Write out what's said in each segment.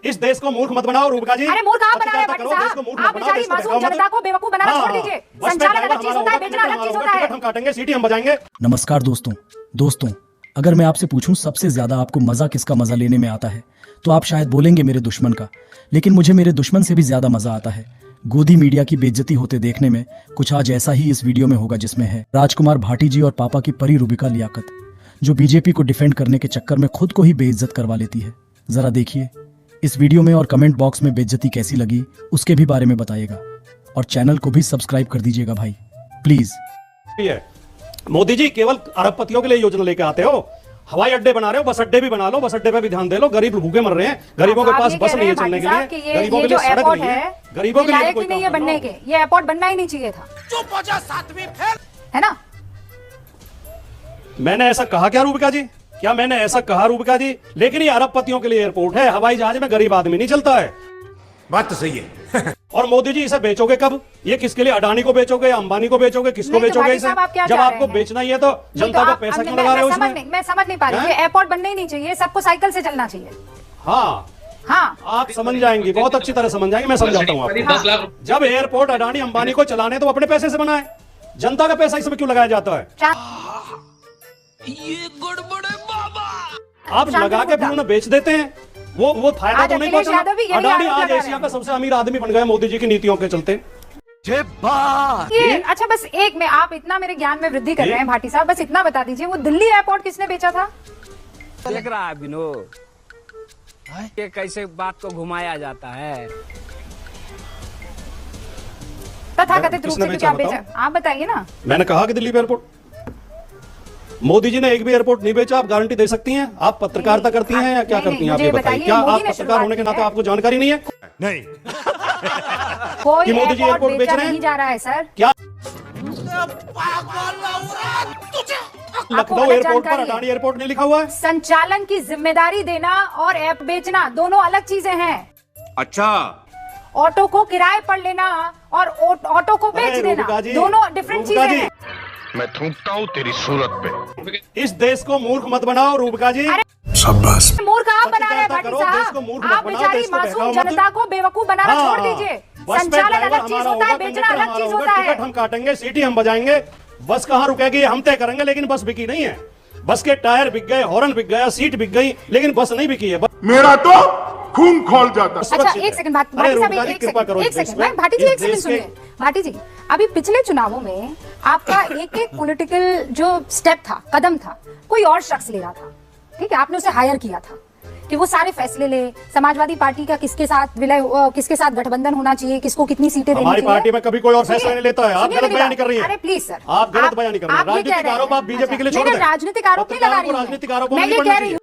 इस देश को मूर्ख मत बनाओ रूपका जी। अरे मूर्ख आप बना रहे हैं भाटी साहब, आप बेचारी मासूम जनता को बेवकूफ बनाना छोड़ दीजिए। संचालन अलग चीज होता है, बेचना अलग चीज होता है। हम काटेंगे, सीटी हम बजाएंगे। नमस्कार दोस्तों, अगर मैं आपसे पूछूं सबसे ज्यादा आपको मजा किसका मजा लेने में आता है, तो आप शायद बोलेंगे मेरे दुश्मन का। लेकिन मुझे मेरे दुश्मन से भी ज्यादा मजा आता है गोदी मीडिया की बेइज्जती होते देखने में। कुछ आज ऐसा ही इस वीडियो में होगा, जिसमें है राजकुमार भाटी जी और पापा की परी रूबिका लियाकत, जो बीजेपी को डिफेंड करने के चक्कर में खुद को ही बेइज्जत करवा लेती है। जरा देखिए इस वीडियो में, और कमेंट बॉक्स में बेइज्जती कैसी लगी उसके भी बारे में बताइएगा, और चैनल को भी सब्सक्राइब कर दीजिएगा भाई प्लीज। मोदी जी केवल अरबपतियों के लिए योजना लेके आते हो। हवाई अड्डे बना रहे हो, बस अड्डे भी बना लो, बस अड्डे पे भी ध्यान दे लो। गरीब भूखे मर रहे हैं, गरीबों के पास बस नहीं है चलने के लिए, गरीबों के लिए सड़क नहीं है, गरीबों के लिए कोई नहीं है बनने के। ये एयरपोर्ट बनना ही नहीं चाहिए था। चुप हो जा, 7वीं फेल है ना? मैंने ऐसा कहा क्या रूबिका जी? क्या मैंने ऐसा कहा रूबिका जी? लेकिन ये अरबपतियों के लिए एयरपोर्ट है, हवाई जहाज में गरीब आदमी नहीं चलता है। बात तो सही है। और मोदी जी इसे बेचोगे कब? ये किसके लिए? अडानी को बेचोगे या अंबानी को बेचोगे? किसको बेचोगे इसे? जब आपको बेचना ही है तो जनता का पैसा क्यों लगा रहे हो इसमें? मैं समझ नहीं पा रही। ये एयरपोर्ट बनना ही नहीं चाहिए, सबको साइकिल से चलना चाहिए। हाँ, आप समझ जाएंगी, बहुत अच्छी तरह समझ जाएंगी। मैं समझाता हूँ आपको। जब एयरपोर्ट अडानी अंबानी को चलाने तो अपने पैसे से बनाए, जनता का पैसा इसमें क्यों लगाया जाता है? ये गड़बड़ है बाबा। आप लगा के फिर उन्हें बेच देते हैं, वो फायदा तो नहीं पहुंचा। अडानी आज एशिया का सबसे अमीर आदमी बन गया मोदी जी की नीतियों के चलते। अच्छा बस एक में आप इतना मेरे ज्ञान में वृद्धि कर रहे हैं भाटी साहब, बस इतना बता दीजिए, वो दिल्ली एयरपोर्ट किसने बेचा था? लग रहा है विनोद, ये कैसे बात को घुमाया जाता है। तथाकथित रूप से क्या बेचा, आप बताइए ना। मैंने कहा कि दिल्ली एयरपोर्ट। मोदी जी ने एक भी एयरपोर्ट नहीं बेचा। आप गारंटी दे सकती हैं? आप पत्रकारिता करती हैं या क्या करती हैं? आप ये बताइए। क्या आप पत्रकार होने के नाते आपको जानकारी नहीं है? नहीं, कोई मोदी जी एयरपोर्ट बेच रहे हैं? नहीं जा रहा है सर। क्या लखनऊ एयरपोर्ट पर अडानी एयरपोर्ट नहीं लिखा हुआ है? संचालन की जिम्मेदारी देना और ऐप बेचना दोनों अलग चीजें हैं। अच्छा, ऑटो को किराए पर लेना और ऑटो को बेच देना दोनों डिफरेंट चीजें हैं। मैं थूकता हूँ तेरी सूरत पे। इस देश को मूर्ख मत बनाओ रूबिका जी। शाबाश। मूर्ख आप बना रहे हैं भाटी साहब, आप बेचारी मासूम जनता को बेवकूफ बनाना छोड़ दीजिए। संचालन अलग चीज होता है, बेचना अलग चीज होता है। हम काटेंगे, सीटी हम बजाएंगे, बस कहाँ रुकेगी हम तय करेंगे। लेकिन बस बिकी नहीं है। बस के टायर बिक गए, हॉर्न बिक गया, सीट बिक गई, लेकिन बस नहीं बिकी है। मेरा तो खून खोल जाता। अच्छा एक सेकंड भाटी साहब, एक सेकंड भाटी जी, एक सेकंड सुनिए। भाटी जी, अभी पिछले चुनावों में आपका एक एक पॉलिटिकल जो स्टेप था, कदम था, कोई और शख्स ले रहा था, ठीक है? आपने उसे हायर किया था कि वो सारे फैसले ले। समाजवादी पार्टी का किसके साथ विलय, किसके साथ गठबंधन होना चाहिए, किसको कितनी सीटें देनी चाहिए। हमारी पार्टी में कभी कोई और फैसला नहीं लेता है। आप गलत बयान नहीं कर रही हैं। अरे प्लीज सर, आप गलत बयान नहीं कर रही हैं। राजनीतिक आरोप आप बीजेपी के लिए छोड़ दें। राजनीतिक आरोप नहीं लगा रही हूं, राजनीतिक आरोप मैं ये कह रही हूँ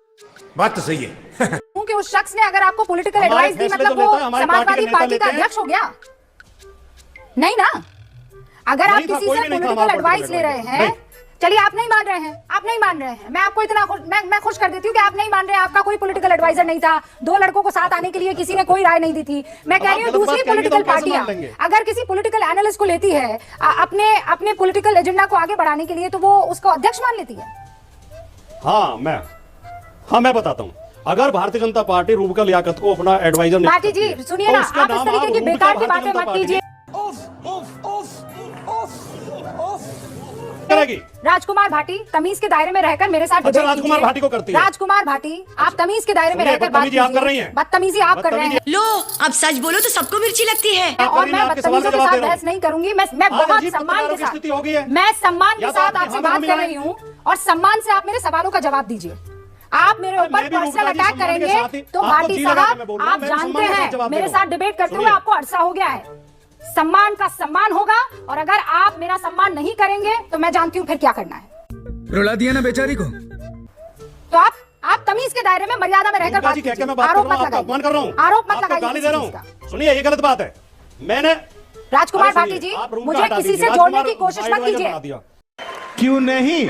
बात तो सही है। कि उस शख्स ने अगर आपको पॉलिटिकल एडवाइस दी, मतलब वो समाजवादी पार्टी का अध्यक्ष हो गया? नहीं ना। अगर आप किसी से पॉलिटिकल एडवाइस ले रहे हैं, चलिए आप नहीं मान रहे हैं, आप नहीं मान रहे हैं, मैं आपको इतना मैं खुश कर देती हूँ कि आप नहीं मान रहे हैं। आपका कोई पॉलिटिकल एडवाइजर नहीं था, 2 लड़कों को साथ आने के लिए किसी ने कोई राय नहीं दी थी। मैं कह रही हूँ दूसरी पॉलिटिकल पार्टियां अगर किसी पॉलिटिकल एनालिस्ट को लेती है अपने पॉलिटिकल एजेंडा को आगे बढ़ाने के लिए, तो वो उसको अध्यक्ष मान लेती है। हाँ मैं बताता हूँ। अगर भारतीय जनता पार्टी रूबिका लियाकत को अपना एडवाइजर नहीं, भाटी जी सुनिए ना, आप इस तरीके की बेकार की बातें मत कीजिए। राजकुमार भाटी तमीज के दायरे में रहकर मेरे साथ डिबेट कीजिए। राजकुमार भाटी को करती है। राजकुमार भाटी आप तमीज के दायरे में रहकर बदतमीजी आप कर रही हैं। बदतमीजी आप कर रहे हैं। लो अब सच बोलो तो सबको मिर्ची लगती है। और मैं बदतमीजों के साथ बहस नहीं करूंगी। मैं बहुत सम्मान के साथ, मैं सम्मान के साथ आपसे बात कर रही हूँ, और सम्मान से आप मेरे सवालों का जवाब दीजिए। आप मेरे ऊपर पर्सनल अटैक करेंगे तो भाटी साहब आप जानते हैं मेरे साथ डिबेट करते हुए आपको अरसा हो गया है। सम्मान का सम्मान होगा, और अगर आप मेरा सम्मान नहीं करेंगे तो मैं जानती हूँ फिर क्या करना है। रुला दिया ना बेचारी को। तो आप तमीज के दायरे में मर्यादा में रहकर बात कीजिए। आरोप मत लगाइए, आरोप मत लगाइए। सुनिए ये गलत बात है। मैंने राजकुमार भाटी जी, मुझे किसी से जोड़ने की कोशिश मत कीजिए। क्यों नहीं?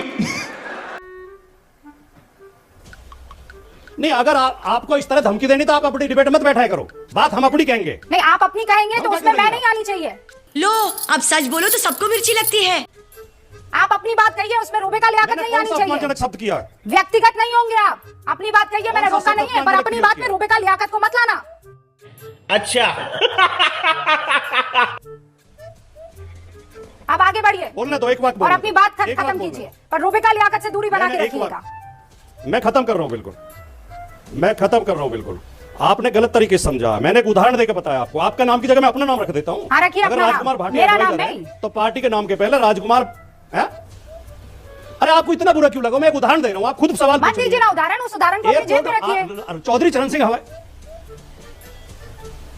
नहीं, अगर आपको इस तरह धमकी देनी तो आप अपनी डिबेट मत बैठाया करो। बात हम अपनी कहेंगे। नहीं, आप अपनी कहेंगे तो उसमें मैं नहीं आनी चाहिए। लो अब सच बोलो तो सबको मिर्ची लगती है। आप अपनी बात कहिए, उसमें रोबे का लियाकत मैंने नहीं कौन आनी सा चाहिए। अपमानजनक शब्द किया है? व्यक्तिगत नहीं होंगे आप, अपनी बात कहिए, मैंने कौन सा रोका नहीं है, शब्द पर मैंने अपनी क्रिएट बात में किया? रोबे का लियाकत को मत लाना। अच्छा अब आगे बढ़िए बोलने दो, एक बात और बोलने अपनी दो। बात एक बात खत्म बोलने कीजिए, दो। पर रोबे का लियाकत से दूरी बना के मैंने एक रखिएगा। मैं खत्म कर रहा हूं, बिल्कुल मैं खत्म कर रहा हूं। बिल्कुल आपने गलत तरीके से समझा। मैंने एक उदाहरण देकर बताया आपको। आपका नाम की जगह मैं अपना नाम रख देता हूं। हाँ, रखिए अगर अपना नाम। राजकुमार भाटिया मेरा नाम advisor है, नहीं। तो पार्टी के नाम के पहले राजकुमार है। अरे आपको इतना बुरा क्यों लगा? मैं एक उदाहरण दे रहा हूं, आप खुद सवाल मत पूछ रही दीजिए हैं। ना उदाहरण, उस उदाहरण को अपनी जेब में रखिए। चौधरी चरण सिंह हवाई,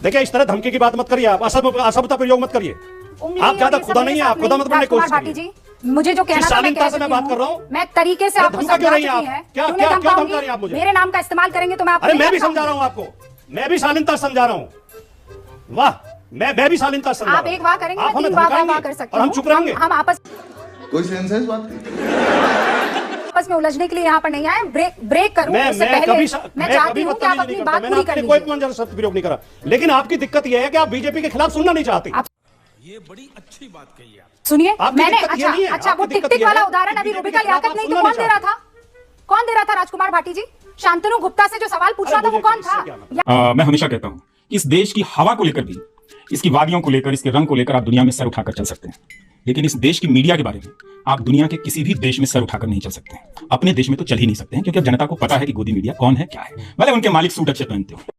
देखिए इस तरह धमकी की बात मत करिए। आप असभ्यता प्रयोग मत करिए। आप ज्यादा खुदा नहीं है, आप खुदा मत बनने की कोशिश भाटी करिए। जी, मुझे जो कहना था मैं शालीनता कह से मैं चुकी बात हूं। कर रहा हूं। मैं तरीके से अरे आपको धमका क्यों समझा रही हैं चुकी आप? है। क्या क्यों क्या नहीं क्यों धमकाऊंगी? धमका रही हैं आप मुझे? मेरे नाम का इस्तेमाल करेंगे तो मैं आपको अरे नहीं मैं भी समझा धमकाऊंगी। रहा हूं आपको, मैं भी शालीनता से समझा रहा हूं। वाह, मैं भी शालीनता से समझा आप रहा हूं। एक वाह करेंगे, आप मैं हमें तीन वाह धमकाएंगे कर सकती और हम हूं। चुप रहेंगे। हम आपस कोई सेंस है इस बात की? आपस में उलझने के लिए यहाँ पर नहीं आए। ब्रेक करूं मैं उससे मैं पहले कभी मैं चाहती हूँ कि आप अपनी बात मैंने पूरी आपके कर लिए कोई लीजिए। अपमानजनक शब्द प्रयोग नहीं करा। लेकिन आपकी दिक्कत यह है कि आप बीजेपी के खिलाफ सुनना नहीं चाहती। ये बड़ी अच्छी बात कही आप। सुनिए, आपकी मैंने दिक्कत ये नहीं है, अच्छा वो आपकी टिक दिक्कत टिक ये वाला है उदाहरण कि अभी बीजेपी रूबिका के खिलाफ लियाकत आप नहीं तो सुनना कौन दे रहा था? कौन दे रहा था? राजकुमार भाटी जी। शांतनु गुप्ता से जो सवाल पूछ रहा था वो कौन था? मैं हमेशा कहता हूं कि इस देश की हवा को लेकर भी, इसकी वादियों को लेकर, इसके रंग को लेकर आप दुनिया में सर उठाकर चल सकते हैं, लेकिन इस देश की मीडिया के बारे में आप दुनिया के किसी भी देश में सर उठाकर नहीं चल सकते हैं। अपने देश में तो चल ही नहीं सकते हैं, क्योंकि अब जनता को पता है कि गोदी मीडिया कौन है, क्या है। भले उनके मालिक सूट अच्छे पहनते हो।